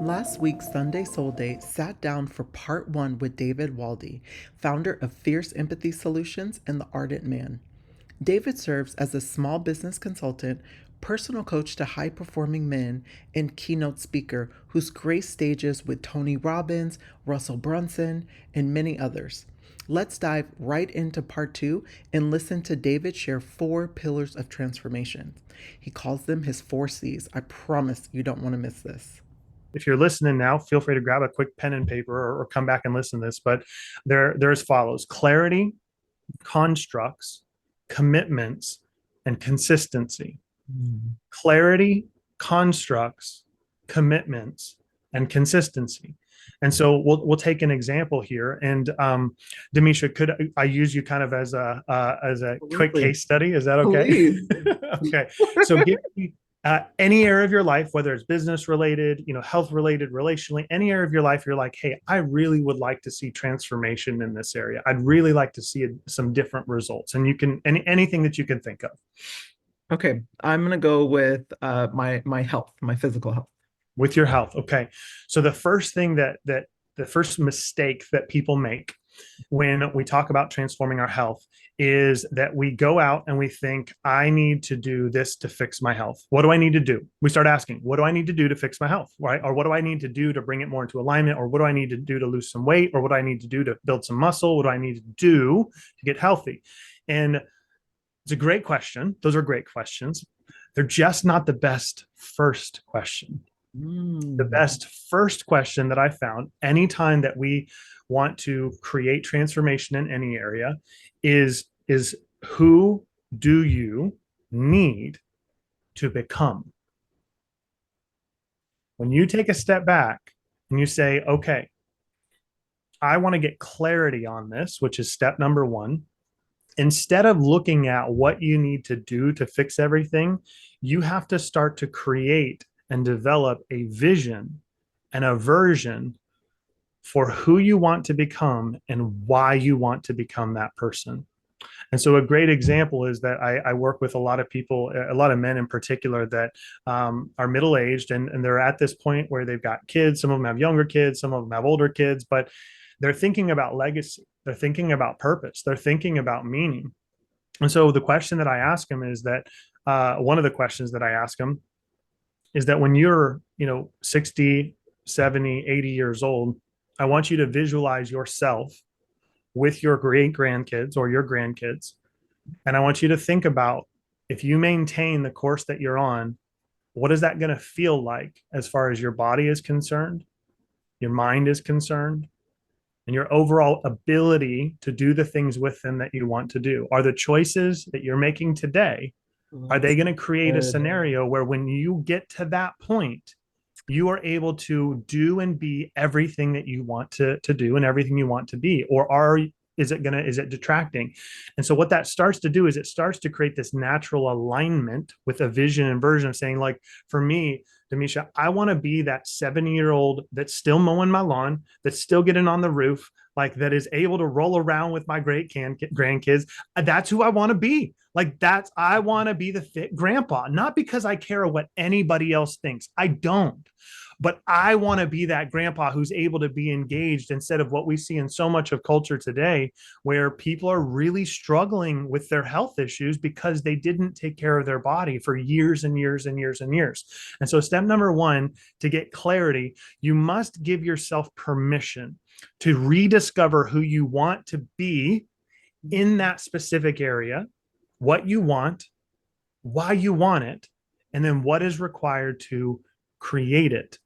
Last week's Sunday Soul Day sat down for part one with David Waldy, founder of Fierce Empathy Solutions and The Ardent Man. David serves as a small business consultant, personal coach to high performing men, and keynote speaker who's graced stages with Tony Robbins, Russell Brunson, and many others. Let's dive right into part two and listen to David share 4 pillars of transformation. He calls them his 4 C's. I promise you don't want to miss this. If you're listening now, feel free to grab a quick pen and paper or come back and listen to this. But they're as follows: clarity, constructs, commitments, and consistency. Clarity, constructs, commitments, and consistency. And so we'll take an example here. And Damesha, could I use you kind of as a quick Absolutely. case study? Is that okay? Please. Okay. So give me any area of your life, whether it's business related, health related, relationally, any area of your life, you're like, hey, I really would like to see transformation in this area. I'd really like to see some different results. And you can anything that you can think of Okay, I'm gonna go with my health, my physical health. with your health. Okay. So the first thing that the first mistake that people make when we talk about transforming our health is that we go out and we think, I need to do this to fix my health. What do I need to do? We start asking, what do I need to do to fix my health? Right? Or what do I need to do to bring it more into alignment? Or what do I need to do to lose some weight? Or what do I need to do to build some muscle? What do I need to do to get healthy? And it's a great question. Those are great questions. They're just not the best first question. The Mm. best first question that I found anytime that we want to create transformation in any area is who do you need to become? When you take a step back and you say, okay, I want to get clarity on this, which is step number one. Instead of looking at what you need to do to fix everything, you have to start to create and develop a vision and a version for who you want to become and why you want to become that person. And so, a great example is that I work with a lot of people, a lot of men in particular, that are middle aged and they're at this point where they've got kids. Some of them have younger kids, some of them have older kids, but they're thinking about legacy. They're thinking about purpose. They're thinking about meaning. And so, the question that I ask them is that one of the questions that I ask them is that when you're, 60, 70, 80 years old, I want you to visualize yourself with your great grandkids or your grandkids. And I want you to think about, if you maintain the course that you're on, what is that going to feel like as far as your body is concerned, your mind is concerned, and your overall ability to do the things with them that you want to do? Are the choices that you're making today, are That's they going to create a good. scenario where when you get to that point, you are able to do and be everything that you want to do and everything you want to be? Or is it detracting? And so what that starts to do is it starts to create this natural alignment with a vision and version of saying, like, for me, Damesha, I want to be that 70-year-old that's still mowing my lawn, that's still getting on the roof, like that is able to roll around with my great grandkids. That's who I want to be. Like, I want to be the fit grandpa, not because I care what anybody else thinks. I don't. But I want to be that grandpa who's able to be engaged, instead of what we see in so much of culture today, where people are really struggling with their health issues because they didn't take care of their body for years and years and years and years. And so, step number one, to get clarity, you must give yourself permission to rediscover who you want to be in that specific area, what you want, why you want it, and then what is required to create it.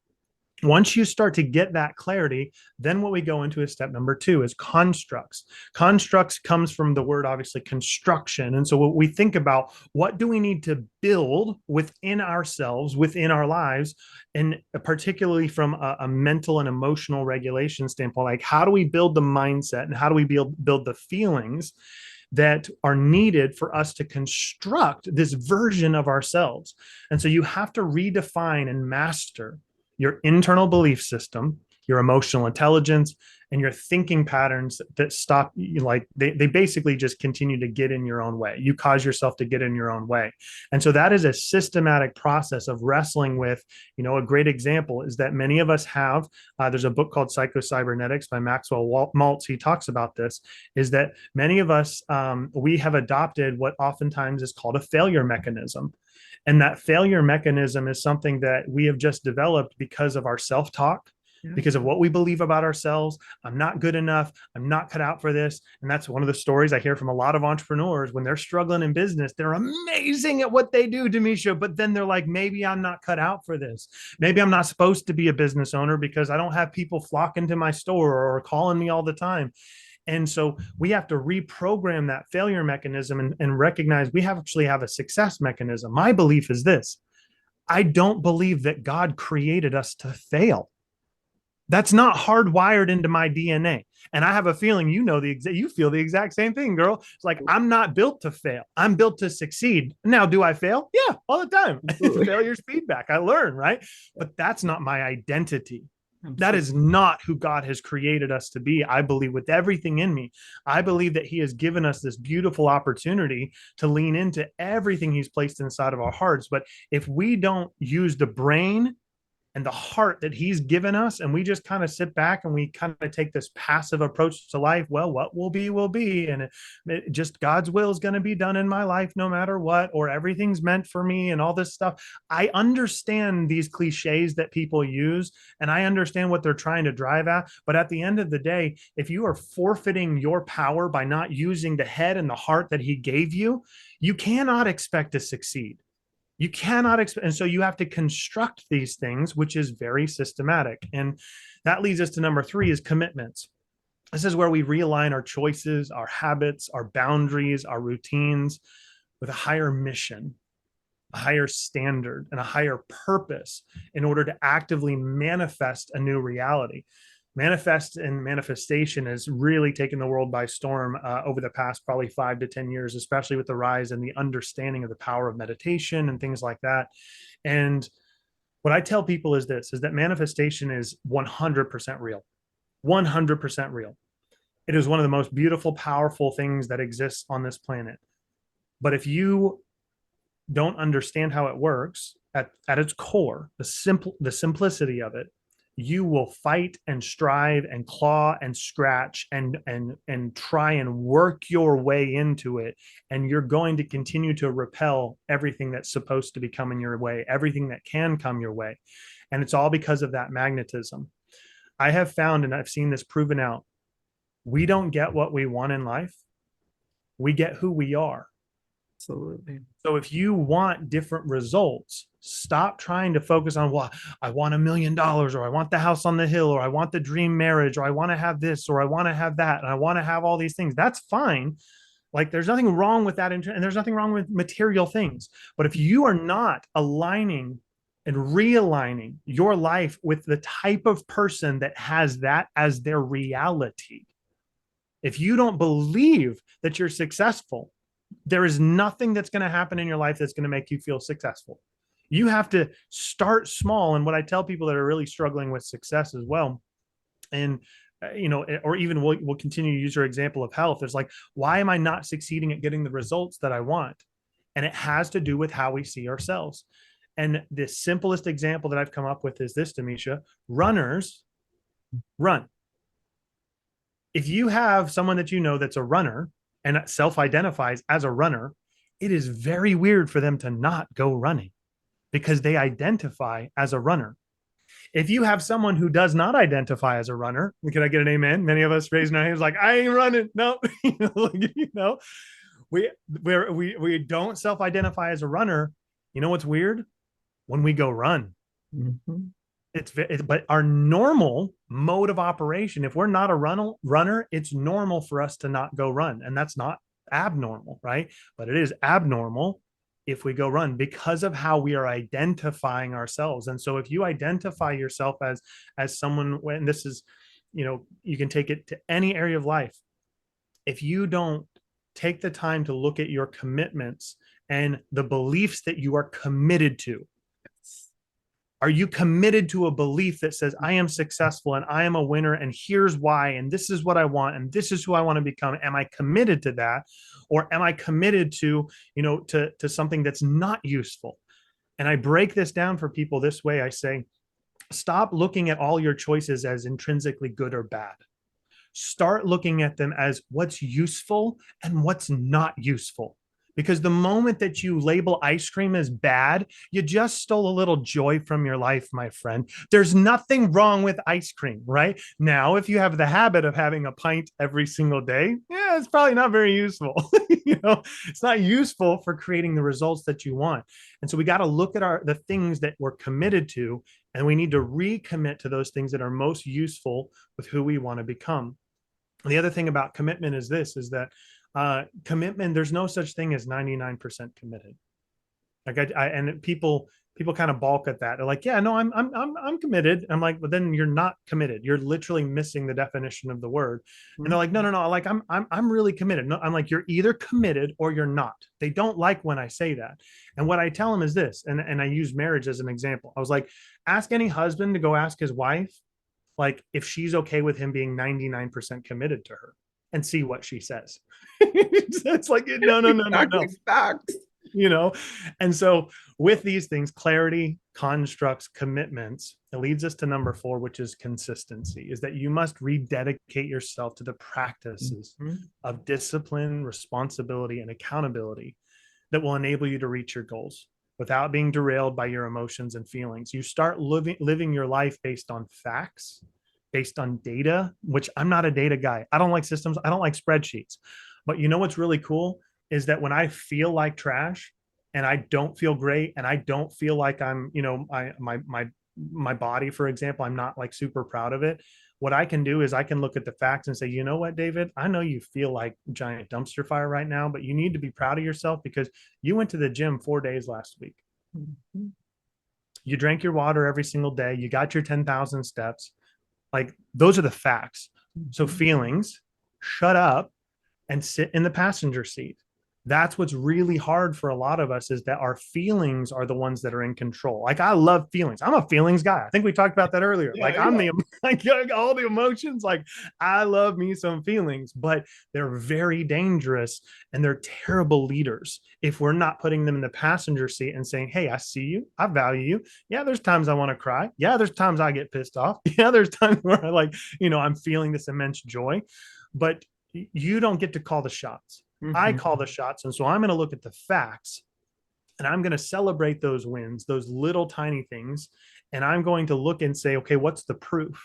Once you start to get that clarity, then what we go into is step number two is constructs. Constructs comes from the word, obviously, construction. And so what we think about, what do we need to build within ourselves, within our lives, and particularly from a mental and emotional regulation standpoint, like how do we build the mindset and how do we build the feelings that are needed for us to construct this version of ourselves? And so you have to redefine and master your internal belief system, your emotional intelligence, and your thinking patterns that stop you. Like they basically just continue to get in your own way. You cause yourself to get in your own way. And so that is a systematic process of wrestling with, a great example is that many of us have, there's a book called Psycho-Cybernetics by Maxwell Maltz. He talks about this, is that many of us, we have adopted what oftentimes is called a failure mechanism. And that failure mechanism is something that we have just developed because of our self-talk, because of what we believe about ourselves. I'm not good enough. I'm not cut out for this. And that's one of the stories I hear from a lot of entrepreneurs when they're struggling in business. They're amazing at what they do, Damesha, but then they're like, maybe I'm not cut out for this. Maybe I'm not supposed to be a business owner because I don't have people flocking to my store or calling me all the time. And so we have to reprogram that failure mechanism and recognize we actually have a success mechanism. My belief is this: I don't believe that God created us to fail. That's not hardwired into my DNA. And I have a feeling you feel the exact same thing, girl. It's like, I'm not built to fail. I'm built to succeed. Now, do I fail? Yeah, all the time. Failure's feedback. I learn, right? But that's not my identity. Absolutely. That is not who God has created us to be. I believe with everything in me, I believe that he has given us this beautiful opportunity to lean into everything he's placed inside of our hearts. But if we don't use the brain and the heart that he's given us, and we just kind of sit back and we kind of take this passive approach to life, well, what will be, and just God's will is going to be done in my life no matter what, or everything's meant for me and all this stuff. I understand these cliches that people use, and I understand what they're trying to drive at, but at the end of the day, if you are forfeiting your power by not using the head and the heart that he gave you, you cannot expect to succeed. You cannot expect, and so you have to construct these things, which is very systematic. And that leads us to number 3 is commitments. This is where we realign our choices, our habits, our boundaries, our routines with a higher mission, a higher standard, and a higher purpose in order to actively manifest a new reality. Manifest and manifestation has really taken the world by storm over the past probably 5 to 10 years, especially with the rise and the understanding of the power of meditation and things like that. And what I tell people is this, is that manifestation is 100% real, 100% real. It is one of the most beautiful, powerful things that exists on this planet. But if you don't understand how it works at its core, the simplicity of it, you will fight and strive and claw and scratch and try and work your way into it. And you're going to continue to repel everything that's supposed to be coming your way, everything that can come your way. And it's all because of that magnetism. I have found, and I've seen this proven out, we don't get what we want in life. We get who we are. Absolutely. So if you want different results, stop trying to focus on, well, I want $1 million, or I want the house on the hill, or I want the dream marriage, or I want to have this, or I want to have that, and I want to have all these things. That's fine. Like there's nothing wrong with that. And there's nothing wrong with material things. But if you are not aligning and realigning your life with the type of person that has that as their reality, if you don't believe that you're successful, there is nothing that's going to happen in your life that's going to make you feel successful. You have to start small. And what I tell people that are really struggling with success as well, and or even we'll continue to use your example of health, is like, why am I not succeeding at getting the results that I want? And it has to do with how we see ourselves. And the simplest example that I've come up with is this, Damesha: runners run. If you have someone that you know that's a runner and self-identifies as a runner, it is very weird for them to not go running because they identify as a runner. If you have someone who does not identify as a runner, can I get an amen? Many of us raising our hands like, I ain't running. No, we don't self-identify as a runner. You know what's weird? When we go run. Mm-hmm. But our normal mode of operation, if we're not a runner, it's normal for us to not go run. And that's not abnormal, right? But it is abnormal if we go run because of how we are identifying ourselves. And so if you identify yourself as someone, when this is, you can take it to any area of life. If you don't take the time to look at your commitments and the beliefs that you are committed to, Are you committed to a belief that says, I am successful and I am a winner and here's why, and this is what I want, and this is who I want to become? Am I committed to that? Or am I committed to, to something that's not useful? And I break this down for people this way. I say, stop looking at all your choices as intrinsically good or bad. Start looking at them as what's useful and what's not useful. Because the moment that you label ice cream as bad, you just stole a little joy from your life, my friend. There's nothing wrong with ice cream, right? Now, if you have the habit of having a pint every single day, yeah, it's probably not very useful. It's not useful for creating the results that you want. And so we got to look at the things that we're committed to, and we need to recommit to those things that are most useful with who we want to become. The other thing about commitment is this, is that commitment, there's no such thing as 99% committed. Like and people kind of balk at that. They're like, yeah, no, I'm committed. I'm like, but then you're not committed. You're literally missing the definition of the word. And they're like, no, no, no. Like I'm really committed. No, I'm like, you're either committed or you're not. They don't like when I say that. And what I tell them is this, and I use marriage as an example. I was like, ask any husband to go ask his wife, like if she's okay with him being 99% committed to her, and see what she says. It's like, no, no, no, no, no. Exactly. Facts. You know, and so with these things, clarity, constructs, commitments, it leads us to number 4, which is consistency, is that you must rededicate yourself to the practices of discipline, responsibility, and accountability that will enable you to reach your goals without being derailed by your emotions and feelings. You start living your life based on facts, based on data, which I'm not a data guy. I don't like systems. I don't like spreadsheets. But you know what's really cool is that when I feel like trash and I don't feel great and I don't feel like I'm, my body, for example, I'm not like super proud of it. What I can do is I can look at the facts and say, you know what, David, I know you feel like a giant dumpster fire right now, but you need to be proud of yourself because you went to the gym 4 days last week. You drank your water every single day. You got your 10,000 steps. Like those are the facts. So feelings, shut up and sit in the passenger seat. That's what's really hard for a lot of us, is that our feelings are the ones that are in control. Like I love feelings. I'm a feelings guy. I think we talked about that earlier. Yeah, Like I'm the like all the emotions. Like I love me some feelings, but they're very dangerous and they're terrible leaders if we're not putting them in the passenger seat and saying, hey, I see you. I value you. Yeah, there's times I want to cry. Yeah, there's times I get pissed off. Yeah, there's times where I like, I'm feeling this immense joy, but you don't get to call the shots. I call the shots. And so I'm going to look at the facts and I'm going to celebrate those wins, those little tiny things. And I'm going to look and say, okay, what's the proof?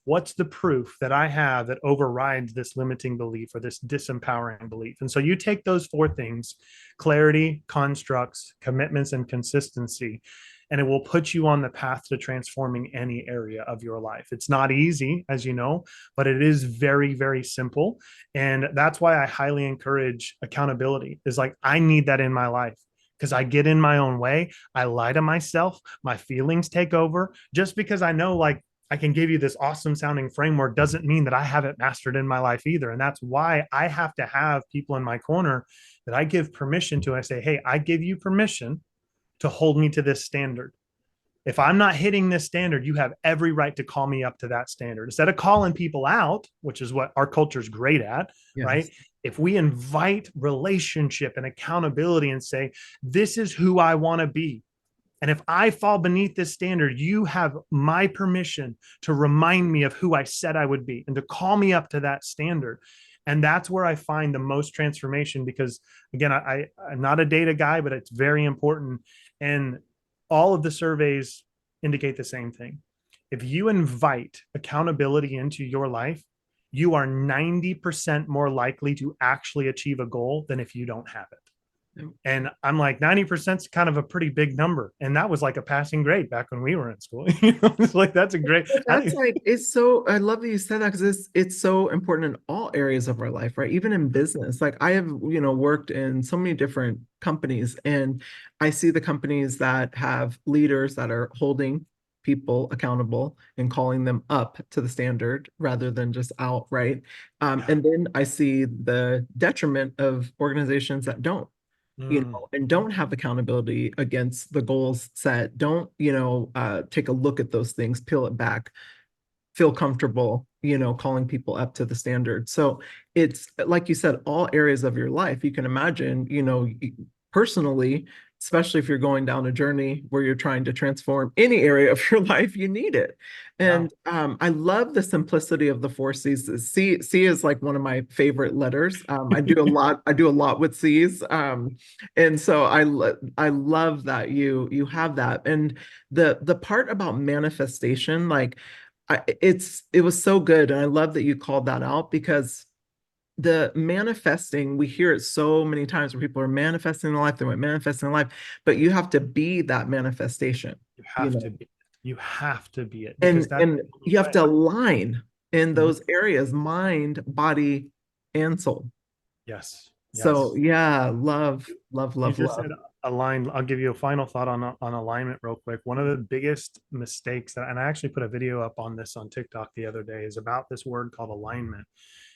What's the proof that I have that overrides this limiting belief or this disempowering belief? And so you take those 4 things, clarity, constructs, commitments, and consistency, and it will put you on the path to transforming any area of your life. It's not easy, as you know, but it is very, very simple. And that's why I highly encourage accountability. Is like, I need that in my life because I get in my own way. I lie to myself. My feelings take over. Just because I know, like, I can give you this awesome sounding framework doesn't mean that I have it mastered in my life either. And that's why I have to have people in my corner that I give permission to. I say, hey, I give you permission to hold me to this standard. If I'm not hitting this standard, you have every right to call me up to that standard. Instead of calling people out, which is what our culture is great at, Yes. right? If we invite relationship and accountability and say, this is who I want to be. And if I fall beneath this standard, you have my permission to remind me of who I said I would be and to call me up to that standard. And that's where I find the most transformation because, again, I'm not a data guy, but it's very important. And all of the surveys indicate the same thing. If you invite accountability into your life, you are 90% more likely to actually achieve a goal than if you don't have it. And I'm like, 90% is kind of a pretty big number. And that was like a passing grade back when we were in school. It's like, that's a great. That's like, it's so, I love that you said that because it's so important in all areas of our life, right? Even in business. Like I have, worked in so many different companies and I see the companies that have leaders that are holding people accountable and calling them up to the standard rather than just out, right? And then I see the detriment of organizations that don't. Mm. and don't have accountability against the goals set, don't, take a look at those things, peel it back, feel comfortable, calling people up to the standard. So it's like you said, all areas of your life. You can imagine, personally, especially if you're going down a journey where you're trying to transform any area of your life, you need it. Yeah. And I love the simplicity of the four C's. C is like one of my favorite letters. I do a lot with C's. And so I love that you have that. And the part about manifestation, like it was so good. And I love that you called that out because the manifesting, we hear it so many times where people are manifesting their life, they're manifesting their life, but you have to be that manifestation, You you have to know, be. You have to be it because and that's and the only you have way. to align in Mhm. those areas, mind, body, and soul. Yes. So Yes. yeah, love, love, You love, just said love. align. I'll give you a final thought on alignment real quick. One of the biggest mistakes that, and I actually put a video up on this on TikTok the other day, is about this word called alignment.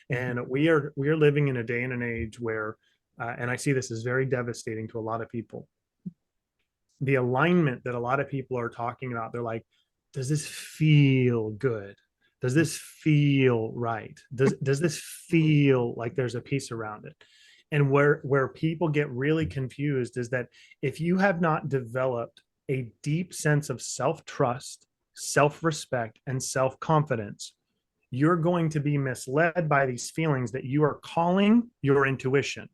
And we are living in a day and an age where, and I see this as very devastating to a lot of people. The alignment that a lot of people are talking about, they're like, does this feel good? Does this feel right? Does this feel like there's a peace around it? And where people get really confused is that if you have not developed a deep sense of self-trust, self-respect, and self-confidence, you're going to be misled by these feelings that you are calling your intuition.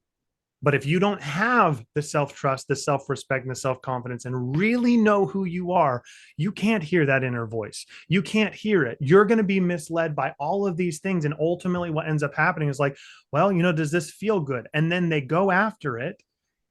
But if you don't have the self trust, the self respect, and the self confidence, and really know who you are, you can't hear that inner voice. You can't hear it. You're going to be misled by all of these things. And ultimately, what ends up happening is like, well, does this feel good? And then they go after it.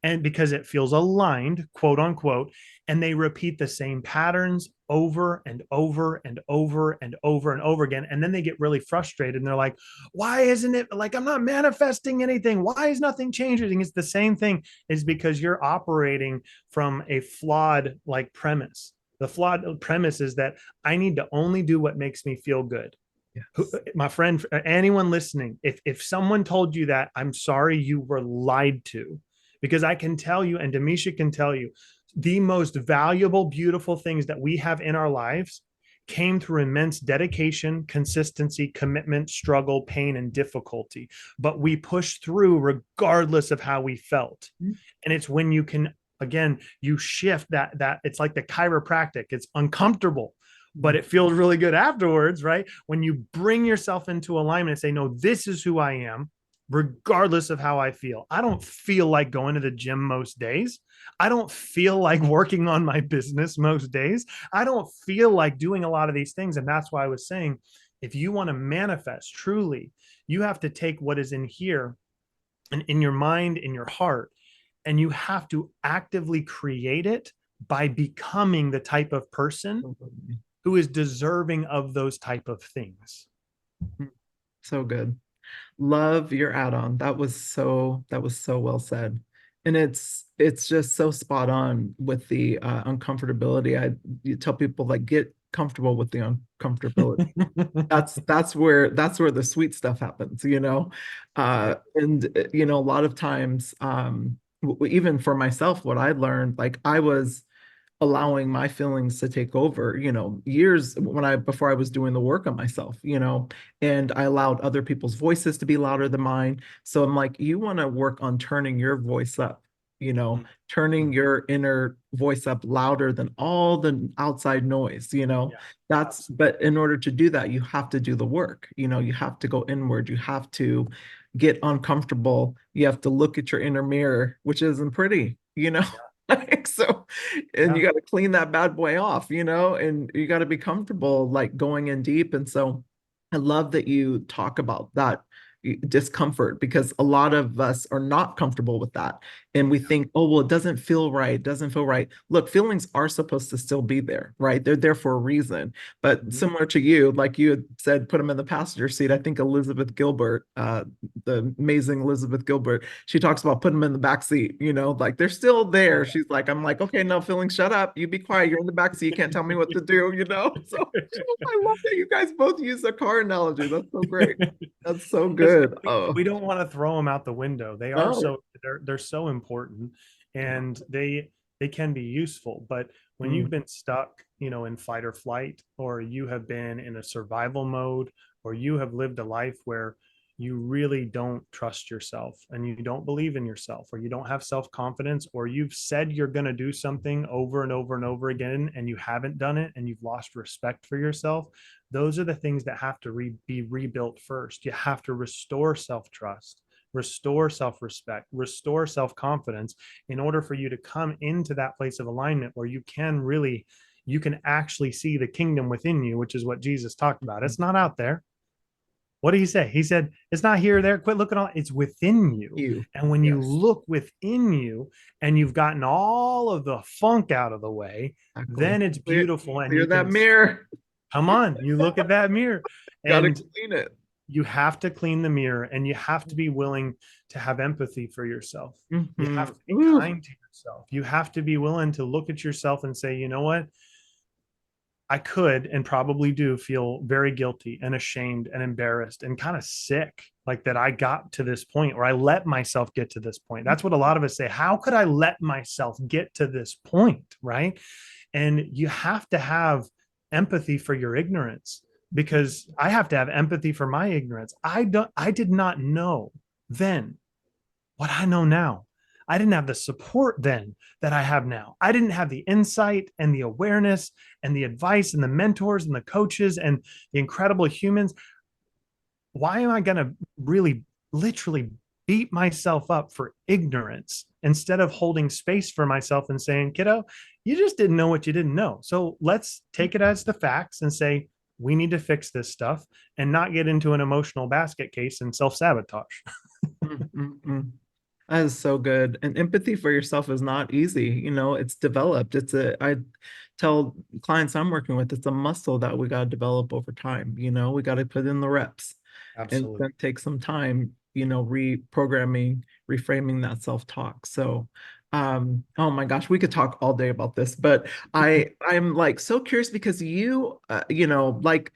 And because it feels aligned, quote unquote, and they repeat the same patterns over and over and over and over and over again. And then they get really frustrated and they're like, why isn't it like I'm not manifesting anything? Why is nothing changing? It's the same thing, is because you're operating from a flawed like premise. The flawed premise is that I need to only do what makes me feel good. Yes. My friend, anyone listening, if someone told you that, I'm sorry, you were lied to. Because I can tell you, and Damesha can tell you, the most valuable, beautiful things that we have in our lives came through immense dedication, consistency, commitment, struggle, pain, and difficulty. But we pushed through regardless of how we felt. And it's when you can, again, you shift that it's like the chiropractic. It's uncomfortable, but it feels really good afterwards, right? When you bring yourself into alignment and say, no, this is who I am, regardless of how I feel. I don't feel like going to the gym most days. I don't feel like working on my business most days. I don't feel like doing a lot of these things. And that's why I was saying, if you want to manifest truly, you have to take what is in here and in your mind, in your heart, and you have to actively create it by becoming the type of person who is deserving of those type of things. So good. Love your add-on. That was so well said. And it's just so spot on with the uncomfortability. You tell people like get comfortable with the uncomfortability. That's where the sweet stuff happens, Yeah. and a lot of times even for myself, what I learned, like I was allowing my feelings to take over, years before I was doing the work on myself, and I allowed other people's voices to be louder than mine. So I'm like, you want to work on turning your voice up, turning Mhm. your inner voice up louder than all the outside noise, Yeah, but in order to do that, you have to do the work, you have to go inward, you have to get uncomfortable, you have to look at your inner mirror, which isn't pretty, yeah, like so, and you yeah. got to clean that bad boy off, and you got to be comfortable like going in deep. And so I love that you talk about that discomfort because a lot of us are not comfortable with that. And we think, oh, well, it doesn't feel right. It doesn't feel right. Look, feelings are supposed to still be there, right? They're there for a reason. But Mhm. similar to you, like you had said, put them in the passenger seat. I think Elizabeth Gilbert, the amazing Elizabeth Gilbert, she talks about putting them in the back seat, like they're still Oh, there. She's like, I'm like, okay, no feelings, shut up. You be quiet. You're in the back seat. You can't tell me what to do. So yeah. I love that you guys both use a car analogy. That's so great. That's so And just good. we Oh, don't want to throw them out the window. They are no. so they're so important, Yeah. and they can be useful. But when Mm, you've been stuck, in fight or flight, or you have been in a survival mode, or you have lived a life where you really don't trust yourself and you don't believe in yourself, or you don't have self-confidence, or you've said you're going to do something over and over and over again and you haven't done it and you've lost respect for yourself, those are the things that have to be rebuilt first. You have to restore self-trust, restore self-respect, restore self-confidence in order for you to come into that place of alignment where you can actually see the kingdom within you, which is what Jesus talked about. It's not out there. What did he say? He said, it's not here or there. Quit looking on. It's within you. you. And when you Yes. look within you and you've gotten all of the funk out of the way, Exactly. then it's Clear, beautiful. And clear you that can mirror. come on, you look at that mirror Gotta and clean it. you have to clean the mirror and you have to be willing to have empathy for yourself. You Hmm. have to be Ooh. kind to yourself. You have to be willing to look at yourself and say, you know what? I could and probably do feel very guilty and ashamed and embarrassed and kind of sick, like that I got to this point, or I let myself get to this point. That's what a lot of us say. How could I let myself get to this point? Right. And you have to have empathy for your ignorance, because I have to have empathy for my ignorance. I did not know then what I know now. I didn't have the support then that I have now. I didn't have the insight and the awareness and the advice and the mentors and the coaches and the incredible humans. Why am I going to really literally beat myself up for ignorance instead of holding space for myself and saying, kiddo, you just didn't know what you didn't know. So let's take it as the facts and say, we need to fix this stuff and not get into an emotional basket case and self sabotage. Mm-mm-mm. That is so good. And empathy for yourself is not easy. It's developed. I tell clients I'm working with, it's a muscle that we got to develop over time. We got to put in the reps, and it's Absolutely. going to take some time, reprogramming, reframing that self-talk. So, oh my gosh, we could talk all day about this, but I'm like so curious because like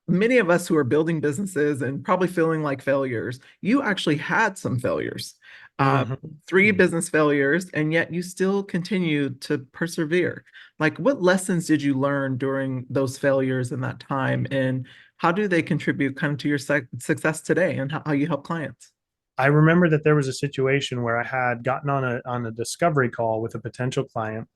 many of us who are building businesses and probably feeling like failures, you actually had some failures, uh, three Mm-hmm. business failures, and yet you still continue to persevere. Like, what lessons did you learn during those failures in that time, and how do they contribute kind of to your success today and how you help clients? I remember that there was a situation where I had gotten on a discovery call with a potential client,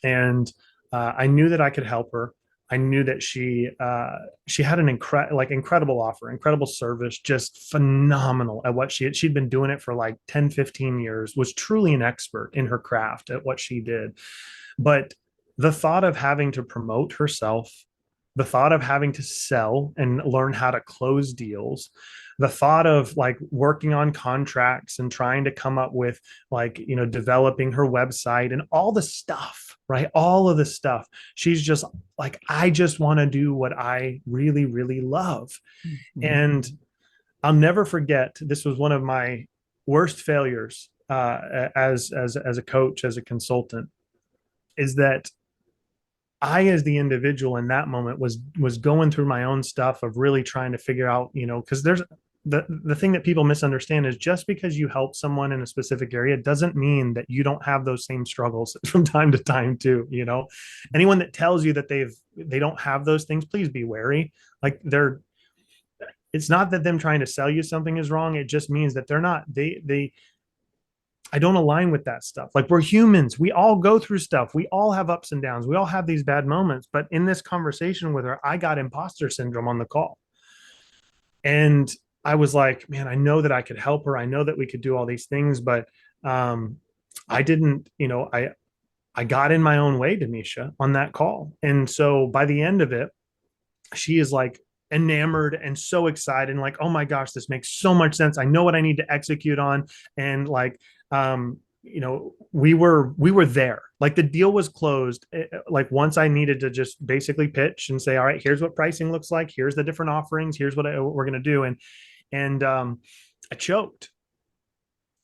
and I knew that I could help her. I knew that she had an incredible offer, incredible service, just phenomenal at what she'd been doing it for like 10, 15 years, was truly an expert in her craft at what she did. But the thought of having to promote herself, the thought of having to sell and learn how to close deals, the thought of like working on contracts and trying to come up with like, developing her website and all the stuff, right? All of the stuff. She's just like, I just want to do what I really, really love. Mhm. And I'll never forget, this was one of my worst failures as a coach, as a consultant, is that I, as the individual in that moment, was going through my own stuff of really trying to figure out, because there's the thing that people misunderstand is just because you help someone in a specific area doesn't mean that you don't have those same struggles from time to time too. Anyone that tells you that they don't have those things, please be wary. Like it's not that them trying to sell you something is wrong. It just means that they're not, I don't align with that stuff. Like, we're humans. We all go through stuff. We all have ups and downs. We all have these bad moments. But in this conversation with her, I got imposter syndrome on the call. And I was like, man, I know that I could help her. I know that we could do all these things, but um, I didn't, I got in my own way, Damesha, on that call. And so by the end of it, she is like enamored and so excited and like, oh my gosh, this makes so much sense. I know what I need to execute on. And like, we were there. Like, the deal was closed. Like, once I needed to just basically pitch and say, all right, here's what pricing looks like. Here's the different offerings. Here's what we're going to do. And I choked.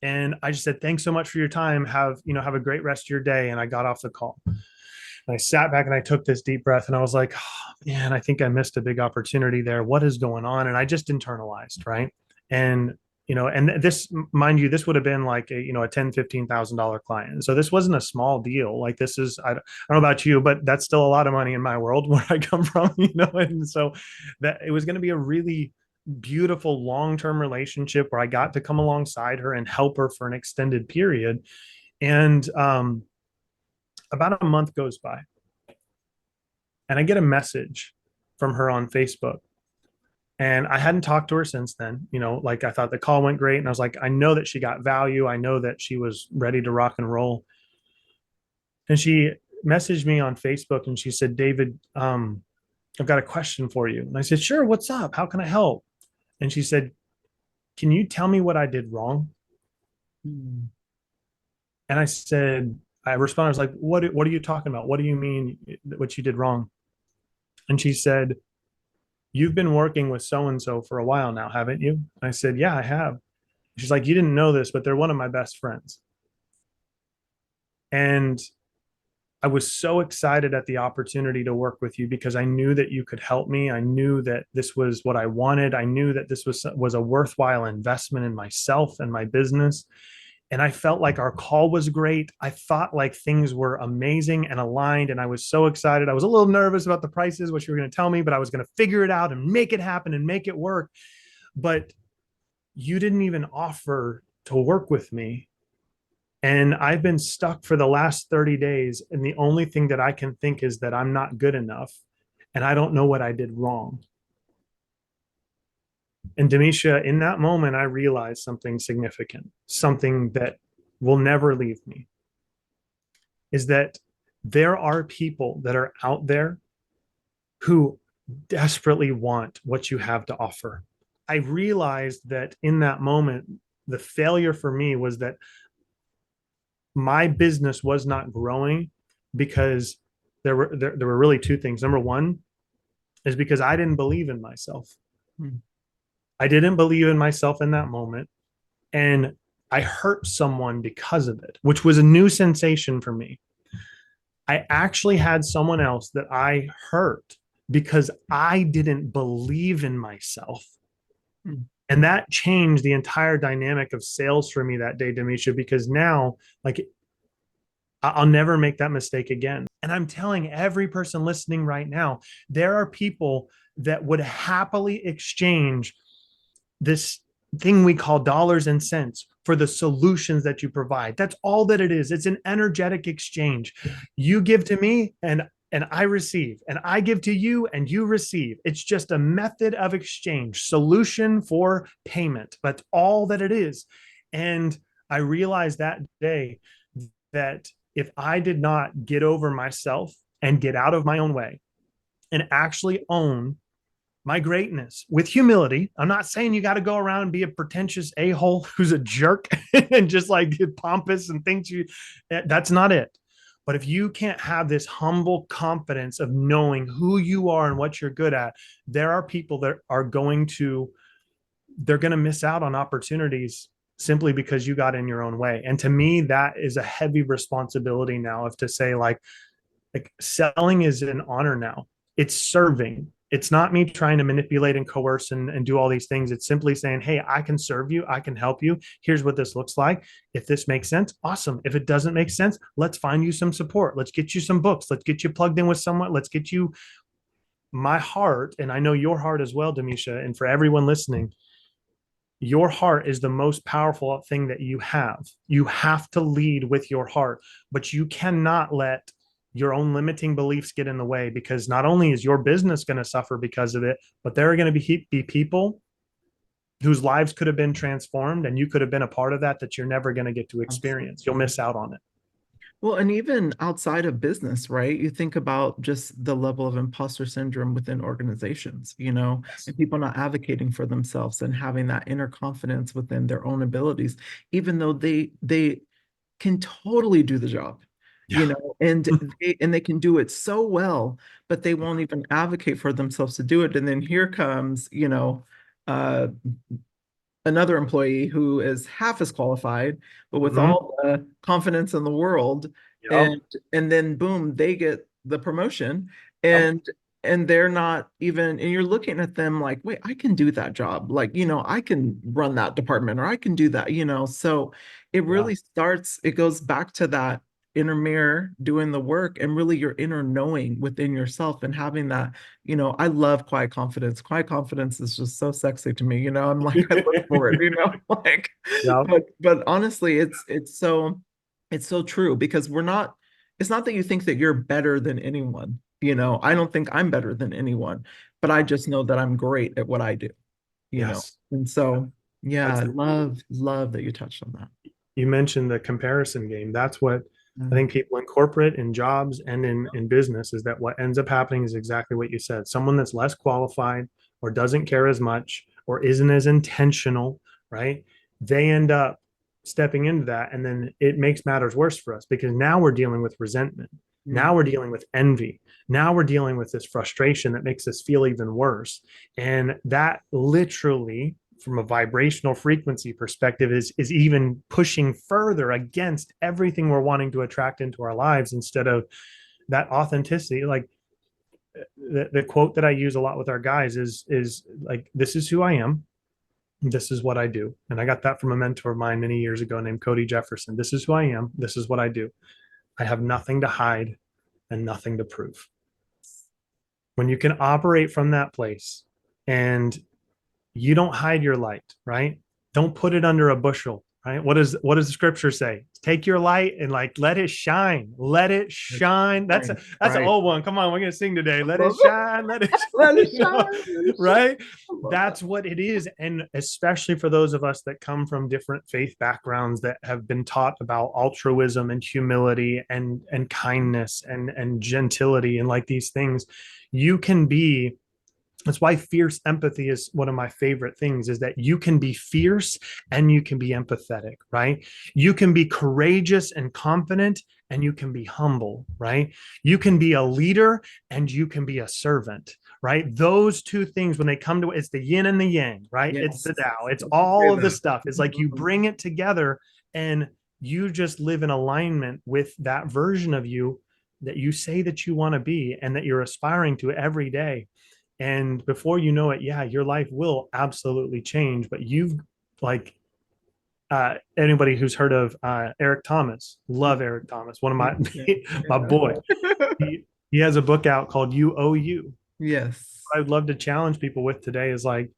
And I just said, thanks so much for your time. Have a great rest of your day. And I got off the call. And I sat back and I took this deep breath and I was like, oh, man, I think I missed a big opportunity there. What is going on? And I just internalized, right? And and this, mind you, this would have been like a $10,000-$15,000 client. So this wasn't a small deal. Like this is, I don't know about you, but that's still a lot of money in my world where I come from, and so that it was going to be a really beautiful long-term relationship where I got to come alongside her and help her for an extended period. And about a month goes by and I get a message from her on Facebook. And I hadn't talked to her since then. Like I thought the call went great. And I was like, I know that she got value. I know that she was ready to rock and roll. And she messaged me on Facebook and she said, David, I've got a question for you. And I said, sure, what's up? How can I help? And she said, can you tell me what I did wrong? Mm. And I responded, I was like, what are you talking about? What do you mean what you did wrong? And she said, you've been working with so and so for a while now, haven't you? I said, yeah, I have. She's like, you didn't know this, but they're one of my best friends. And I was so excited at the opportunity to work with you because I knew that you could help me. I knew that this was what I wanted. I knew that this was a worthwhile investment in myself and my business. And I felt like our call was great. I thought like things were amazing and aligned. And I was so excited. I was a little nervous about the prices, what you were going to tell me, but I was going to figure it out and make it happen and make it work. But you didn't even offer to work with me. And I've been stuck for the last 30 days. And the only thing that I can think is that I'm not good enough. And I don't know what I did wrong. And Damesha, in that moment, I realized something significant, something that will never leave me, is that there are people that are out there who desperately want what you have to offer. I realized that in that moment, the failure for me was that my business was not growing because there were really two things. Number one is because I didn't believe in myself. Mm. I didn't believe in myself in that moment. And I hurt someone because of it, which was a new sensation for me. I actually had someone else that I hurt because I didn't believe in myself. Mm. And that changed the entire dynamic of sales for me that day, Damesha, because now, like, I'll never make that mistake again. And I'm telling every person listening right now, there are people that would happily exchange this thing we call dollars and cents for the solutions that you provide. That's all that it is. It's an energetic exchange. You give to me and I receive, and I give to you and you receive. It's just a method of exchange, solution for payment. That's all that it is. And I realized that day that if I did not get over myself and get out of my own way and actually own my greatness with humility. I'm not saying you got to go around and be a pretentious a-hole who's a jerk and just like pompous and thinks that's not it. But if you can't have this humble confidence of knowing who you are and what you're good at, there are people that are they're going to miss out on opportunities simply because you got in your own way. And to me, that is a heavy responsibility now of to say like selling is an honor now. It's serving. It's not me trying to manipulate and coerce and do all these things. It's simply saying, hey, I can serve you. I can help you. Here's what this looks like. If this makes sense, awesome. If it doesn't make sense, let's find you some support. Let's get you some books. Let's get you plugged in with someone. Let's get you my heart. And I know your heart as well, Damesha. And for everyone listening, your heart is the most powerful thing that you have. You have to lead with your heart, but you cannot let your own limiting beliefs get in the way, because not only is your business going to suffer because of it, but there are going to be people whose lives could have been transformed and you could have been a part of that you're never going to get to experience. You'll miss out on it. Well, and even outside of business, right? You think about just the level of imposter syndrome within organizations, Yes. and people not advocating for themselves and having that inner confidence within their own abilities, even though they can totally do the job, Yeah. and they can do it so well, but they won't even advocate for themselves to do it. And then here comes, uh, another employee who is half as qualified, but with Mm-hmm. all the confidence in the world, Yep. and and then boom, they get the promotion, Yep. and and they're not even, and you're looking at them like, wait, I can do that job. Like, I can run that department or I can do that, So it Yeah. really starts, it goes back to that inner mirror doing the work and really your inner knowing within yourself and having that, I love quiet confidence. Quiet confidence is just so sexy to me, I'm like, I look for it, like, Yeah. but honestly, it's so true because it's not that you think that you're better than anyone. I don't think I'm better than anyone, but I just know that I'm great at what I do, you know. Yes. And so, yeah, That's I love that you touched on that. You mentioned the comparison game. That's what I Mm, think people in corporate, in jobs, and in business is that what ends up happening is exactly what you said. Someone that's less qualified or doesn't care as much or isn't as intentional, right? They end up stepping into that. And then it makes matters worse for us because now we're dealing with resentment. mm, Now we're dealing with envy. Now we're dealing with this frustration that makes us feel even worse. And that literally from a vibrational frequency perspective is even pushing further against everything we're wanting to attract into our lives instead of that authenticity. Like the quote that I use a lot with our guys is like, this is who I am, this is what I do. And I got that from a mentor of mine many years ago named Cody Jefferson. This is who I am, this is what I do. I have nothing to hide and nothing to prove. When you can operate from that place and you don't hide your light, right? Don't put it under a bushel, right? What does the scripture say? Take your light and like let it shine. Let it it's shine. fine. That's an Right. old one. Come on, we're gonna sing today. I Let it love it. shine. Let it Let it shine. shine. Let it shine. Right? I love that. That's what it is. And especially for those of us that come from different faith backgrounds that have been taught about altruism and humility and kindness and gentility and like these things, you can be that's why fierce empathy is one of my favorite things is that you can be fierce and you can be empathetic, right? You can be courageous and confident and you can be humble, right? You can be a leader and you can be a servant, right? Those two things, when they come to it's the yin and the yang, right? It's Yes. the Tao, it's Love to say all of the that. stuff. It's like you bring it together and you just live in alignment with that version of you that you say that you want to be and that you're aspiring to every day. And before you know it, yeah, your life will absolutely change. But you've like anybody who's heard of Eric Thomas, love Eric Thomas, one of my Yeah. my boy. Yeah. He has a book out called You Owe You. Yes. What I'd love to challenge people with today is like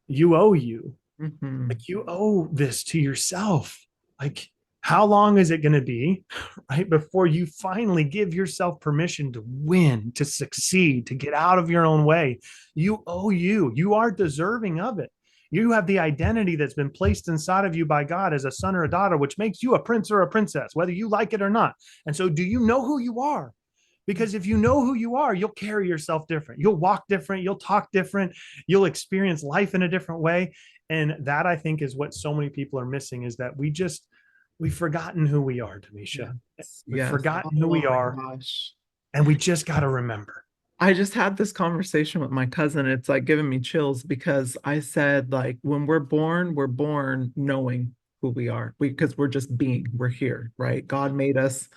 you owe you. Hmm. Like you owe this to yourself. Like how long is it going to be right before you finally give yourself permission to win, to succeed, to get out of your own way? You owe you. You are deserving of it. You have the identity that's been placed inside of you by God as a son or a daughter, which makes you a prince or a princess, whether you like it or not. And so, do you know who you are? Because if you know who you are, you'll carry yourself different. You'll walk different. You'll talk different. You'll experience life in a different way. And that I think is what so many people are missing is that we've forgotten who we are, Damesha. Yes. We've Yes. forgotten who Oh we my are, gosh. and we just got to remember. I just had this conversation with my cousin. It's like giving me chills because I said, like, when we're born knowing who we are. Because we're just being, we're here, right? God made us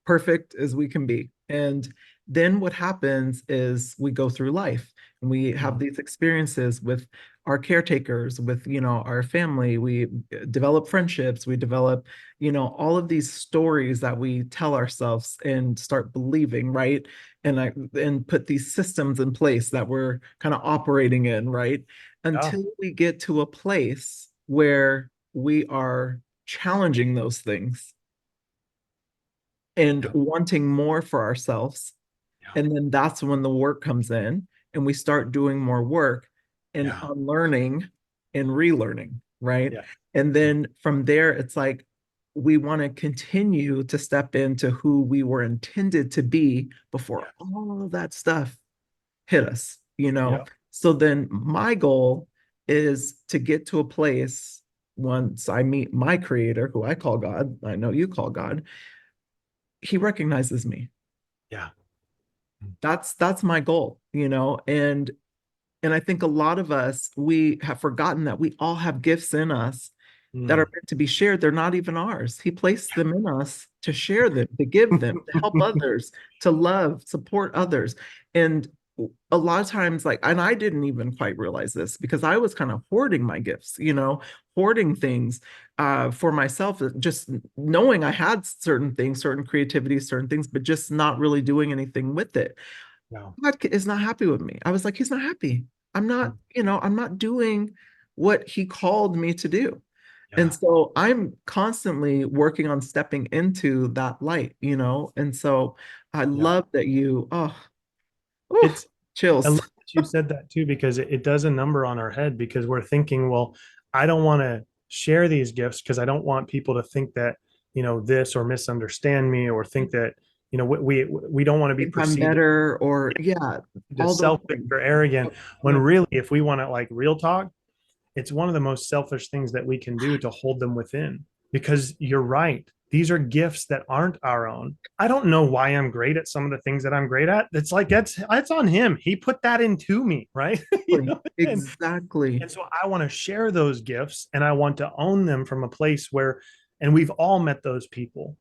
perfect as we can be. And then what happens is we go through life and we have these experiences with our caretakers, with, our family. We develop friendships, we develop, all of these stories that we tell ourselves and start believing, right? And put these systems in place that we're kind of operating in, right? Yeah, Until we get to a place where we are challenging those things and yeah, wanting more for ourselves. yeah, And then that's when the work comes in and we start doing more work and yeah, unlearning and relearning, right? yeah, And then from there, it's like we want to continue to step into who we were intended to be before yeah, all of that stuff hit us. yeah, So then my goal is to get to a place once I meet my creator, who I call God, I know you call God, he recognizes me. yeah, That's my goal. And I think a lot of us, we have forgotten that we all have gifts in us that are mm. meant to be shared. They're not even ours. He placed them in us to share them, to give them, to help others, to love, support others. And a lot of times, like, and I didn't even quite realize this because I was kind of hoarding my gifts, hoarding things for myself, just knowing I had certain things, certain creativity, certain things, but just not really doing anything with it. No. God is not happy with me. I was like, he's not happy. I'm not doing what he called me to do. And Yeah. so I'm constantly working on stepping into that light, And so I Yeah. love that oh, It's, I love chills. that you said that too, because it does a number on our head because we're thinking, well, I don't want to share these gifts because I don't want people to think that, this or misunderstand me or think that, we don't want to be Think I'm perceived better, or yeah, as all those selfish things. or arrogant. When Yeah. really, if we want to like real talk, it's one of the most selfish things that we can do to hold them within. Because you're right. These are gifts that aren't our own. I don't know why I'm great at some of the things that I'm great at. It's like that's on him. He put that into me, right? And Exactly. so I want to share those gifts and I want to own them from a place where, and we've all met those people.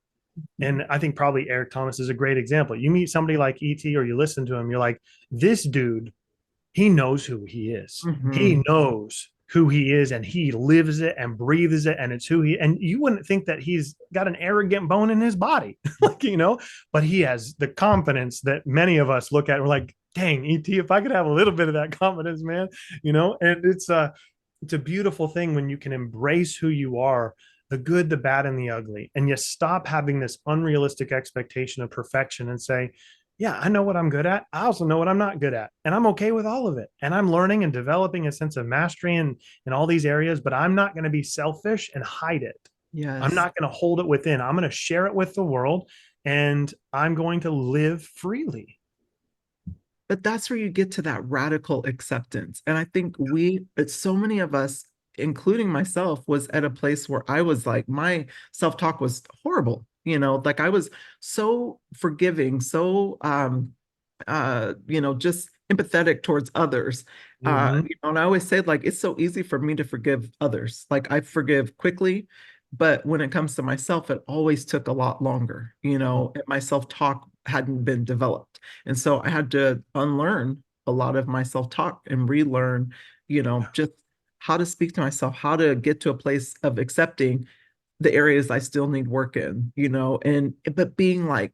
And I think probably Eric Thomas is a great example. You meet somebody like ET or you listen to him, you're like, this dude, he knows who he is. Hmm. He knows who he is and he lives it and breathes it and it's who he, and you wouldn't think that he's got an arrogant bone in his body, like, but he has the confidence that many of us look at and we're like, dang, ET, if I could have a little bit of that confidence, man, and it's a beautiful thing when you can embrace who you are, the good, the bad, and the ugly, and you stop having this unrealistic expectation of perfection and say, yeah, I know what I'm good at. I also know what I'm not good at. And I'm okay with all of it. And I'm learning and developing a sense of mastery in all these areas, but I'm not going to be selfish and hide it. I'm Yes. not going to hold it within. I'm going to share it with the world and I'm going to live freely. But that's where you get to that radical acceptance. And I think so many of us, including myself, was at a place where I was like, my self-talk was horrible. Like I was so forgiving, so just empathetic towards others. Mm-hmm. And I always say, like, it's so easy for me to forgive others. Like I forgive quickly, but when it comes to myself, it always took a lot longer, and my self-talk hadn't been developed. And so I had to unlearn a lot of my self-talk and relearn, just how to speak to myself, how to get to a place of accepting the areas I still need work in, and but being like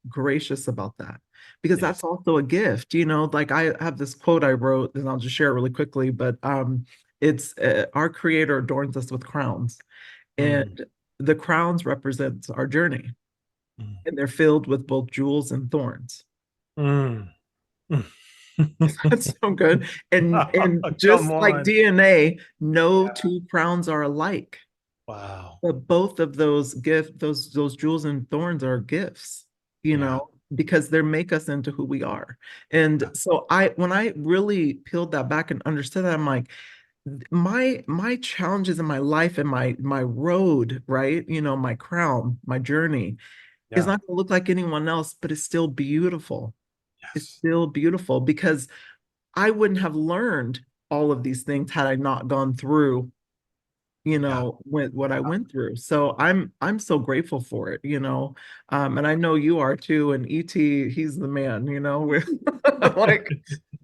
gracious about that, because Yes. that's also a gift, like I have this quote I wrote and I'll just share it really quickly, but it's our creator adorns us with crowns, Mm, and the crowns represents our journey, mm, and they're filled with both jewels and thorns. mm, mm. That's so good. And Come just like on. DNA, no Yeah. two crowns are alike. Wow. But both of those jewels and thorns are gifts, Yeah. because they make us into who we are. And Yeah. so when I really peeled that back and understood that, I'm like, my challenges in my life and my road, right? My crown, my journey is Yeah. not going to look like anyone else, but it's still beautiful. It's Yes. still beautiful because I wouldn't have learned all of these things had I not gone through, Yeah. with what I went through. So I'm so grateful for it, and I know you are too. And ET, he's the man, We're like,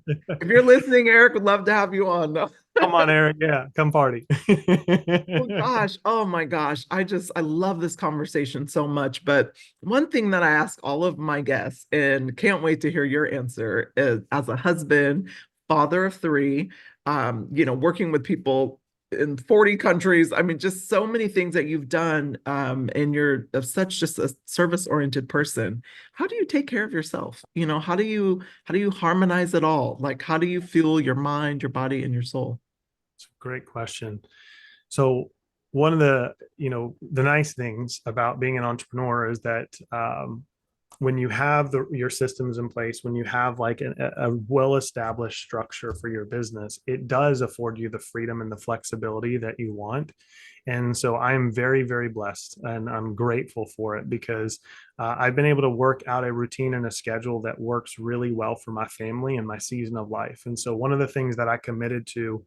if you're listening, Eric, would love to have you on. Come on, Eric. Yeah. Come party. Oh gosh, oh my gosh. I love this conversation so much. But one thing that I ask all of my guests, and can't wait to hear your answer, is as a husband, father of three, working with people in 40 countries. I mean, just so many things that you've done. And you're of such just a service-oriented person. How do you take care of yourself? How do you harmonize it all? Like, how do you fuel your mind, your body, and your soul? It's a great question. So one of the, the nice things about being an entrepreneur is that when you have your systems in place, when you have like a well-established structure for your business, it does afford you the freedom and the flexibility that you want. And so I'm very, very blessed and I'm grateful for it because I've been able to work out a routine and a schedule that works really well for my family and my season of life. And so one of the things that I committed to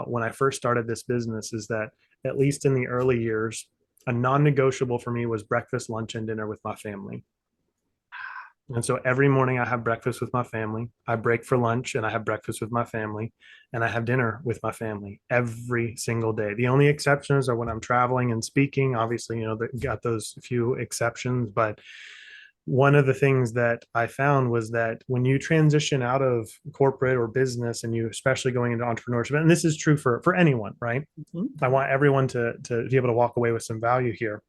when I first started this business is that at least in the early years, a non-negotiable for me was breakfast, lunch, and dinner with my family. And so every morning I have breakfast with my family. I break for lunch and I have breakfast with my family, and I have dinner with my family every single day. The only exceptions are when I'm traveling and speaking. Obviously, got those few exceptions, but one of the things that I found was that when you transition out of corporate or business, and you especially going into entrepreneurship, and this is true for anyone, right? Mhm. I want everyone to be able to walk away with some value here,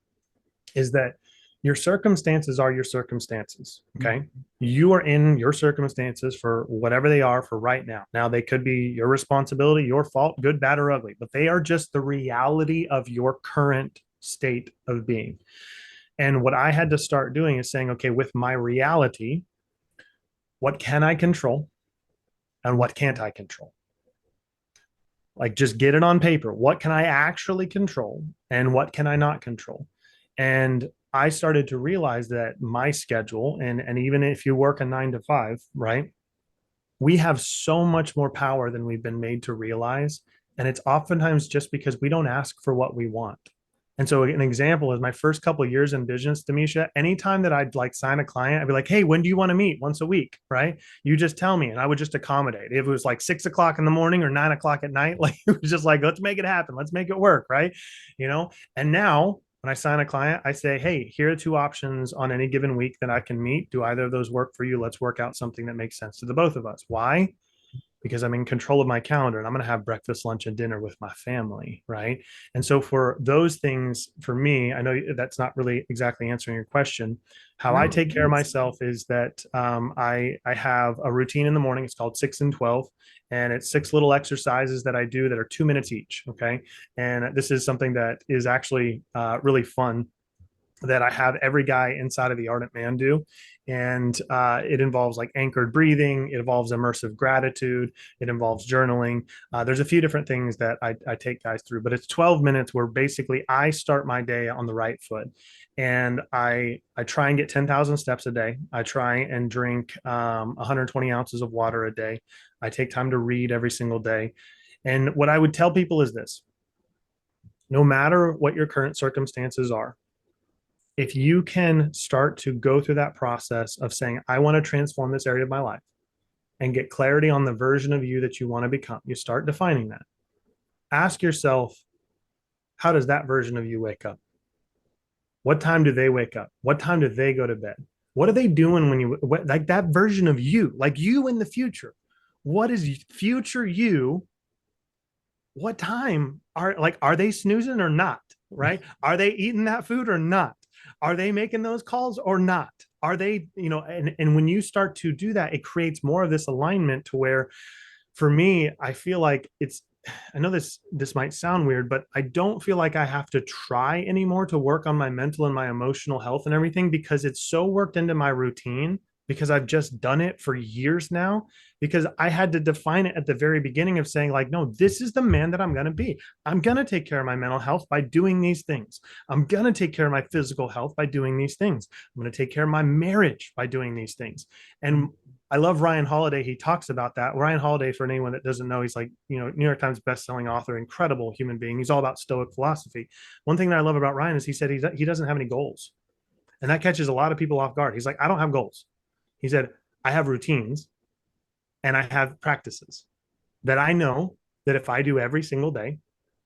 is that your circumstances are your circumstances. Okay. You are in your circumstances for whatever they are for right now. Now, they could be your responsibility, your fault, good, bad, or ugly, but they are just the reality of your current state of being. And what I had to start doing is saying, okay, with my reality, what can I control and what can't I control? Like, just get it on paper. What can I actually control and what can I not control? And I started to realize that my schedule, and even if you work a 9 to 5, right? We have so much more power than we've been made to realize. And it's oftentimes just because we don't ask for what we want. And so an example is my first couple of years in business, Damesha, anytime that I'd like sign a client, I'd be like, hey, when do you want to meet? Once a week, right? You just tell me and I would just accommodate. If it was like 6 o'clock in the morning or 9 o'clock at night, like it was just like, let's make it happen. Let's make it work, right? And now when I sign a client, I say, hey, here are 2 options on any given week that I can meet. Do either of those work for you? Let's work out something that makes sense to the both of us. Why? Because I'm in control of my calendar and I'm going to have breakfast, lunch, and dinner with my family. Right. And so for those things, for me, I know that's not really exactly answering your question. How I No, take care of yes. myself is that I have a routine in the morning. It's called 6 and 12. And it's 6 little exercises that I do that are 2 minutes each. Okay. And this is something that is actually really fun, that I have every guy inside of the Ardent Man do. And it involves like anchored breathing, it involves immersive gratitude, it involves journaling. There's a few different things that I take guys through, but it's 12 minutes where basically I start my day on the right foot. And I try and get 10,000 steps a day. I try and drink 120 ounces of water a day. I take time to read every single day. And what I would tell people is this: no matter what your current circumstances are, if you can start to go through that process of saying, I want to transform this area of my life and get clarity on the version of you that you want to become, you start defining that. Ask yourself, how does that version of you wake up? What time do they wake up? What time do they go to bed? What are they doing when like that version of you, like you in the future? What is future you? What time are they snoozing or not? Right? Are they eating that food or not? Are they making those calls or not? Are they, and when you start to do that, it creates more of this alignment to where, for me, I feel like I know this might sound weird, but I don't feel like I have to try anymore to work on my mental and my emotional health and everything, because it's so worked into my routine, because I've just done it for years now, because I had to define it at the very beginning of saying, like, no, this is the man that I'm going to be. I'm going to take care of my mental health by doing these things. I'm going to take care of my physical health by doing these things. I'm going to take care of my marriage by doing these things. And I love Ryan Holiday. He talks about that. Ryan Holiday, for anyone that doesn't know, he's like, New York Times best-selling author, incredible human being. He's all about Stoic philosophy. One thing that I love about Ryan is he said he doesn't have any goals. And that catches a lot of people off guard. He's like, I don't have goals. He said, I have routines and I have practices that I know that if I do every single day,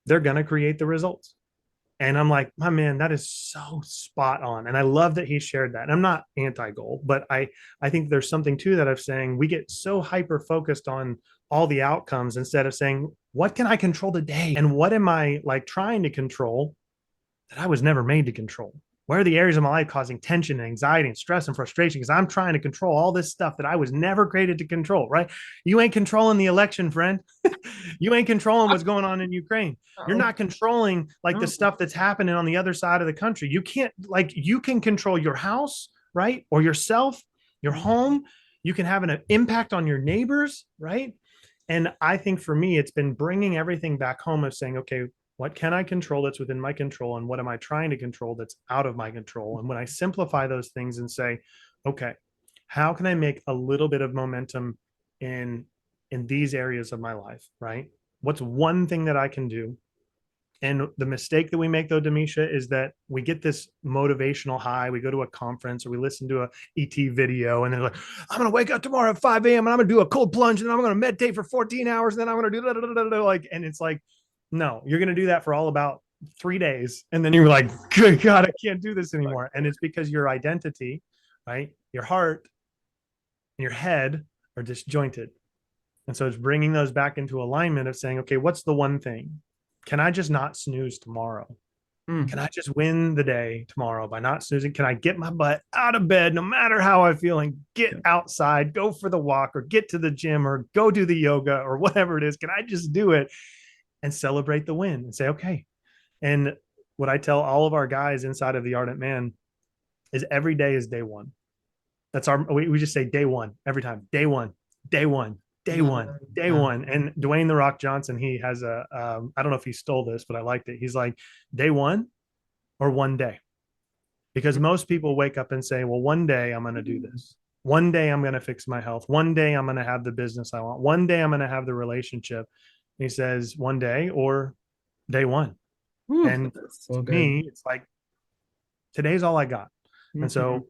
they're going to create the results. And I'm like, my man, that is so spot on. And I love that he shared that. And I'm not anti-goal, but I think there's something to that of saying we get so hyper focused on all the outcomes instead of saying, what can I control today? And what am I like trying to control that I was never made to control? Where are the areas of my life causing tension and anxiety and stress and frustration? Because I'm trying to control all this stuff that I was never created to control, right? You ain't controlling the election, friend. You ain't controlling what's going on in Ukraine. You're Oh, not controlling like the no. stuff that's happening on the other side of the country. You can't, like, you can control your house, right? Or yourself, your home. You can have an impact on your neighbors, right? And I think for me, it's been bringing everything back home of saying, okay, what can I control that's within my control? And what am I trying to control that's out of my control? And when I simplify those things and say, okay, how can I make a little bit of momentum in these areas of my life, right? What's one thing that I can do And the mistake that we make, though, Damesha, is that we get this motivational high. We go to a conference or we listen to a ET video, and they're like, I'm going to wake up tomorrow at 5 a.m. and I'm going to do a cold plunge, and then I'm going to meditate for 14 hours. And then I'm going to do like, and it's like, no, you're going to do that for all about 3 days. And then you're like, good God, I can't do this anymore. And it's because your identity, right? Your heart and your head are disjointed. And so it's bringing those back into alignment of saying, okay, what's the one thing? Can I just not snooze tomorrow? Mm. Can I just win the day tomorrow by not snoozing? Can I get my butt out of bed no matter how I feel and get outside, go for the walk or get to the gym or go do the yoga or whatever it is? Can I just do it and celebrate the win and say, okay. And what I tell all of our guys inside of the Ardent Man is every day is day one. That's we just say day one every time. Day one, day one, day Love one, day that. one. And Dwayne the Rock Johnson, he has I don't know if he stole this, but I liked it. He's like, day one or one day. Because most people wake up and say, well, one day I'm going to do this. One day I'm going to fix my health. One day I'm going to have the business I want. One day I'm going to have the relationship. He says one day or day one. Ooh, And that's so to good. me, it's like today's all I got. And Mhm. so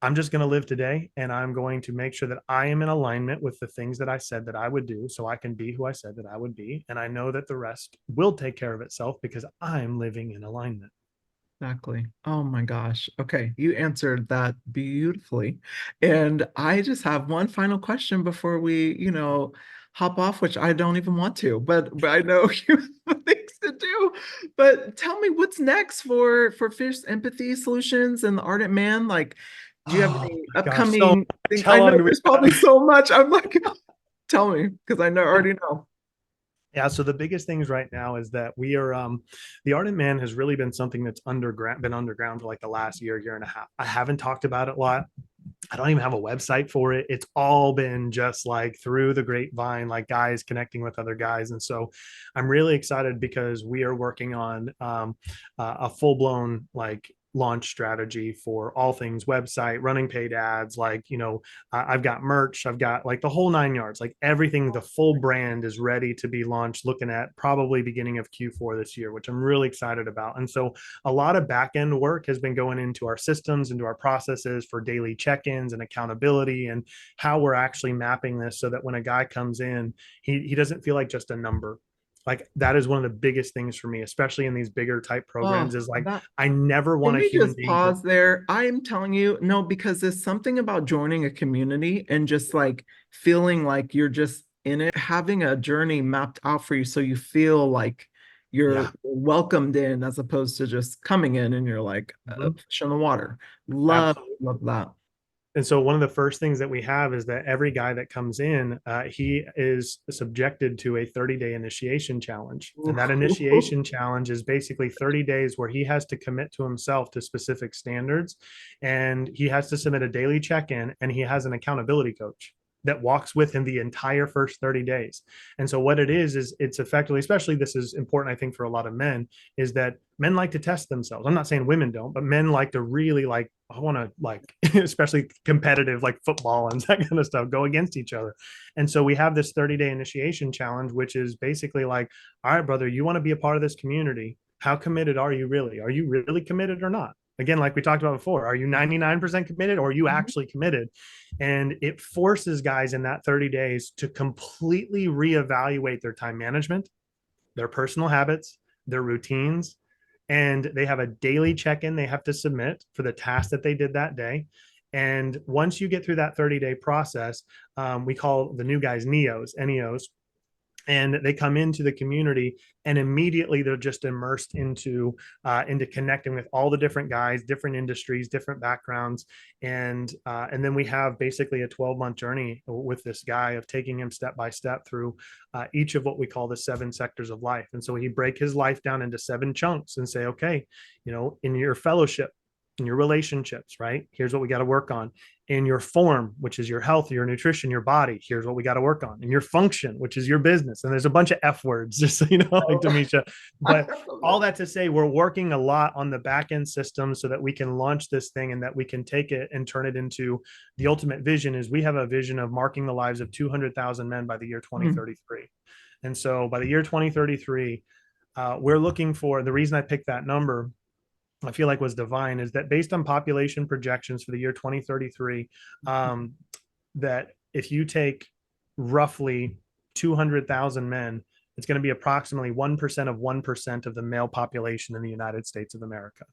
I'm just going to live today and I'm going to make sure that I am in alignment with the things that I said that I would do so I can be who I said that I would be. And I know that the rest will take care of itself because I'm living in alignment. Exactly. Oh my gosh. Okay, you answered that beautifully. And I just have one final question before we, hop off, which I don't even want to, but I know you have things to do. But tell me what's next for Fish Empathy Solutions and the Ardent Man? Like, do you have Oh any my gosh, so upcoming much. things? How I know long do we there's probably have? so much. I'm like, tell me, because I know already know. Yeah, so the biggest things right now is that we are the Ardent Man has really been something that's underground for like the last year and a half. I haven't talked about it a lot. I don't even have a website for it. It's all been just like through the grapevine, like guys connecting with other guys. And so I'm really excited because we are working on a full blown like launch strategy for all things website, running paid ads. Like, I've got merch, I've got like the whole 9 yards, like everything, the full brand is ready to be launched, looking at probably beginning of Q4 this year, which I'm really excited about. And so a lot of back end work has been going into our systems, into our processes for daily check ins and accountability, and how we're actually mapping this so that when a guy comes in, he doesn't feel like just a number. Like that is one of the biggest things for me, especially in these bigger type programs, Oh, is like that I never Can want a we human just being to. pause there? I'm telling you, no, because there's something about joining a community and just like feeling like you're just in it, having a journey mapped out for you so you feel like you're Yeah. welcomed in as opposed to just coming in and you're like a Mhm. fish in the water. Love, Absolutely. love that. And so one of the first things that we have is that every guy that comes in, he is subjected to a 30-day initiation challenge. And that initiation challenge is basically 30 days where he has to commit to himself to specific standards. And he has to submit a daily check-in, and he has an accountability coach that walks with him the entire first 30 days. And so what it is it's effectively, especially this is important, I think, for a lot of men, is that men like to test themselves. I'm not saying women don't, but men like to really like, I want to like, especially competitive, like football and that kind of stuff, go against each other. And so we have this 30-day initiation challenge, which is basically like, all right, brother, you want to be a part of this community. How committed are you really? Are you really committed or not? Again, like we talked about before, are you 99% committed or are you actually committed? And it forces guys in that 30 days to completely reevaluate their time management, their personal habits, their routines, and they have a daily check-in they have to submit for the task that they did that day. And once you get through that 30-day process, we call the new guys neos, and they come into the community and immediately they're just immersed into connecting with all the different guys, different industries, different backgrounds. And then we have basically a 12-month journey with this guy of taking him step by step through each of what we call the 7 sectors of life. And so he break his life down into 7 chunks and say, okay, in your fellowship, in your relationships, right? Here's what we got to work on. In your form, which is your health, your nutrition, your body, here's what we got to work on. In your function, which is your business. And there's a bunch of F words, just so you know, like Damesha. But all that to say, we're working a lot on the back end system so that we can launch this thing and that we can take it and turn it into the ultimate vision. Is we have a vision of marking the lives of 200,000 men by the year 2033. And so by the year 2033, we're looking for, the reason I picked that number, I feel like was divine, is that based on population projections for the year 2033, that if you take roughly 200,000 men, it's going to be approximately 1% of 1% of the male population in the United States of America.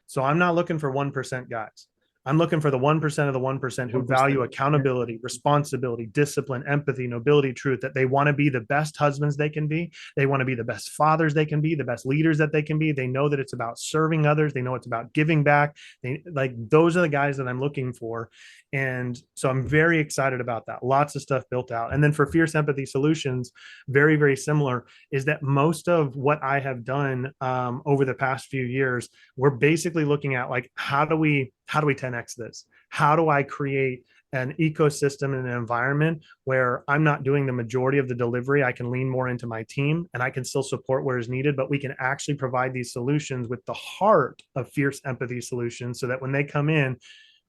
So I'm not looking for 1% guys. I'm looking for the 1% of the 1% who 1%. value accountability, responsibility, discipline, empathy, nobility, truth, that they want to be the best husbands they can be. They want to be the best fathers they can be, the best leaders that they can be. They know that it's about serving others. They know it's about giving back. Those are the guys that I'm looking for. And so I'm very excited about that. Lots of stuff built out. And then for Fierce Empathy Solutions, very, very similar, is that most of what I have done over the past few years, we're basically looking at like, how do we 10x this? How do I create an ecosystem and an environment where I'm not doing the majority of the delivery? I can lean more into my team and I can still support where is needed, but we can actually provide these solutions with the heart of Fierce Empathy Solutions, so that when they come in,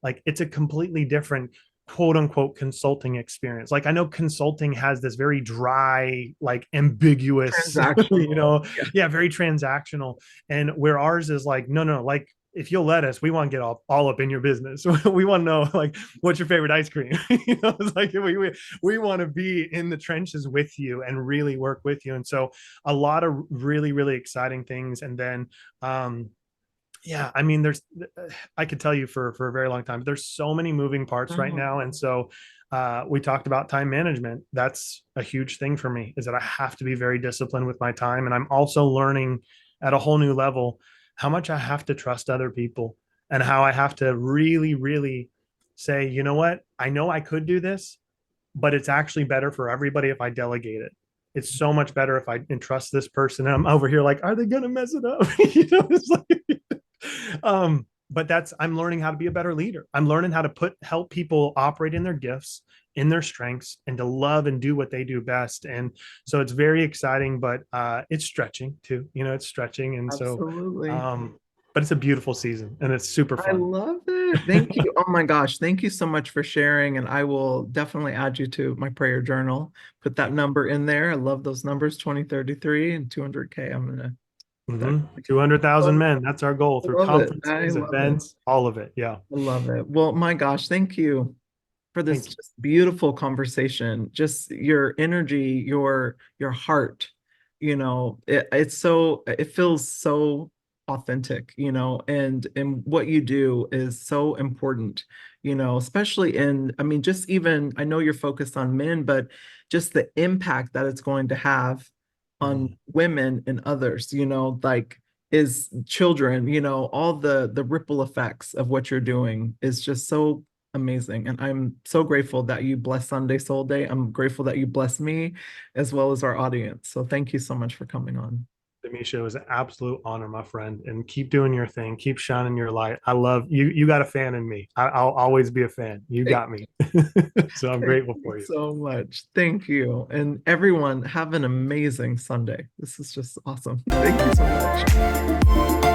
like, it's a completely different quote unquote consulting experience. Like, I know consulting has this very dry, like ambiguous, Transactional. Yeah. yeah, very transactional. And where ours is like, no, like, if you'll let us, we want to get all up in your business. We want to know, like, what's your favorite ice cream? It's like we want to be in the trenches with you and really work with you. And so a lot of really, really exciting things. And then, yeah, I mean, I could tell you for a very long time, there's so many moving parts right now. And so we talked about time management. That's a huge thing for me, is that I have to be very disciplined with my time. And I'm also learning at a whole new level how much I have to trust other people, and how I have to really, really say, you know what, I know I could do this, but it's actually better for everybody if I delegate it. It's so much better if I entrust this person. And I'm over here like, are they going to mess it up? It's like, but I'm learning how to be a better leader. I'm learning how to help people operate in their gifts, in their strengths, and to love and do what they do best. And so it's very exciting, but it's stretching too. It's stretching. And so, Absolutely. but it's a beautiful season and it's super I fun. love it. Thank you. Oh my gosh. Thank you so much for sharing. And I will definitely add you to my prayer journal. Put that number in there. I love those numbers, 2033 and 200K. I'm going to put that. 200,000 Love men. That's our goal, through it. I conferences, love it. events, all of it. Yeah. I love it. Well, my gosh, thank you for this Thank you. just beautiful conversation. Just your energy, your heart, it feels so authentic, and what you do is so important, especially I mean, just even, I know you're focused on men, but just the impact that it's going to have on women and others, like is children, all the ripple effects of what you're doing is just so amazing. And I'm so grateful that you bless Sunday Soul Day. I'm grateful that you bless me as well as our audience. So thank you so much for coming on. Damesha, it was an absolute honor, my friend. And keep doing your thing. Keep shining your light. I love you. You got a fan in me. I'll always be a fan. You Thank, got me. So I'm thank grateful you for you. so much. Thank you. And everyone, have an amazing Sunday. This is just awesome. Thank you so much.